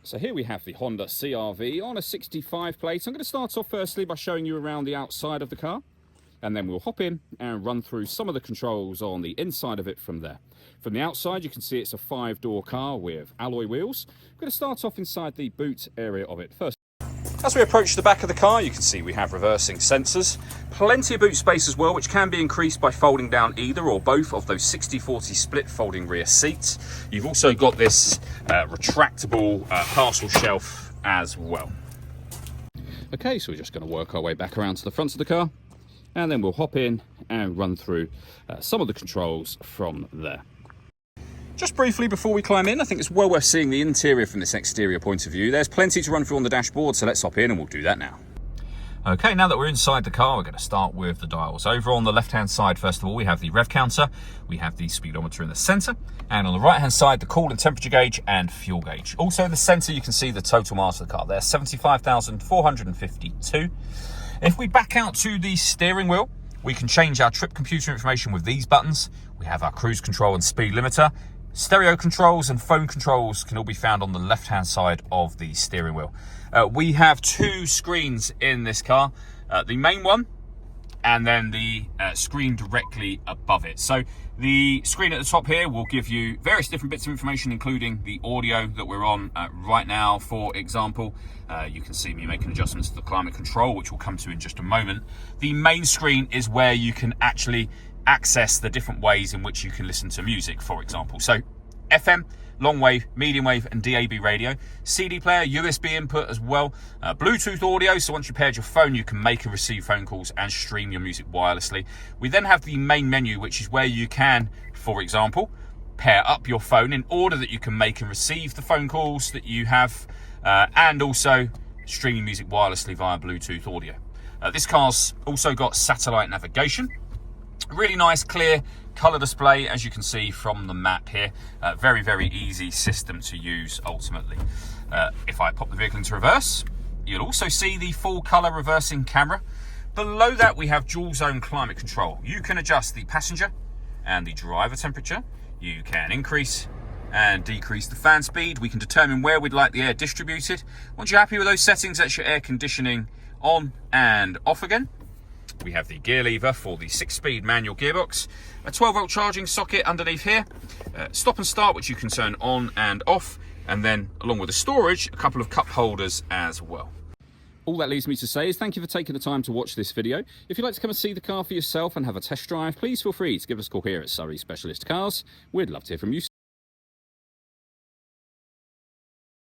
So here we have the Honda CR-V on a 65 plate. I'm going to start off firstly by showing you around the outside of the car, and then we'll hop in and run through some of the controls on the inside of it from there. From the outside, you can see it's a 5-door car with alloy wheels. I'm going to start off inside the boot area of it first. As we approach the back of the car, you can see we have reversing sensors, plenty of boot space as well, which can be increased by folding down either or both of those 60/40 split folding rear seats. You've also got this retractable parcel shelf as well. Okay, so we're just going to work our way back around to the front of the car, and then we'll hop in and run through some of the controls from there. Just briefly before we climb in, I think it's well worth seeing the interior from this exterior point of view. There's plenty to run through on the dashboard, so let's hop in and we'll do that now. Okay, now that we're inside the car, we're going to start with the dials. Over on the left-hand side, first of all, we have the rev counter, we have the speedometer in the centre, and on the right-hand side, the coolant temperature gauge and fuel gauge. Also in the centre, you can see the total miles of the car there, 75,452. If we back out to the steering wheel, we can change our trip computer information with these buttons. We have our cruise control and speed limiter. Stereo controls and phone controls can all be found on the left-hand side of the steering wheel. We have two screens in this car, the main one and then the screen directly above it. So the screen at the top here will give you various different bits of information, including the audio that we're on right now, for example. You can see me making adjustments to the climate control, which we'll come to in just a moment. The main screen is where you can actually access the different ways in which you can listen to music, for example. So FM, long wave, medium wave and DAB radio, CD player, USB input as well, Bluetooth audio, so once you paired your phone you can make and receive phone calls and stream your music wirelessly. We then have the main menu, which is where you can, for example, pair up your phone in order that you can make and receive the phone calls that you have, and also stream your music wirelessly via Bluetooth audio. This car's also got satellite navigation. Really nice, clear colour display, as you can see from the map here. Very, very easy system to use ultimately. If I pop the vehicle into reverse, you'll also see the full colour reversing camera. Below that, we have dual zone climate control. You can adjust the passenger and the driver temperature. You can increase and decrease the fan speed. We can determine where we'd like the air distributed. Once you're happy with those settings, that's your air conditioning on and off again. We have the gear lever for the 6-speed manual gearbox, a 12-volt charging socket underneath here, stop and start, which you can turn on and off, and then along with the storage, a couple of cup holders as well. All that leaves me to say is thank you for taking the time to watch this video. If you'd like to come and see the car for yourself and have a test drive, please feel free to give us a call here at Surrey Specialist Cars. We'd love to hear from you.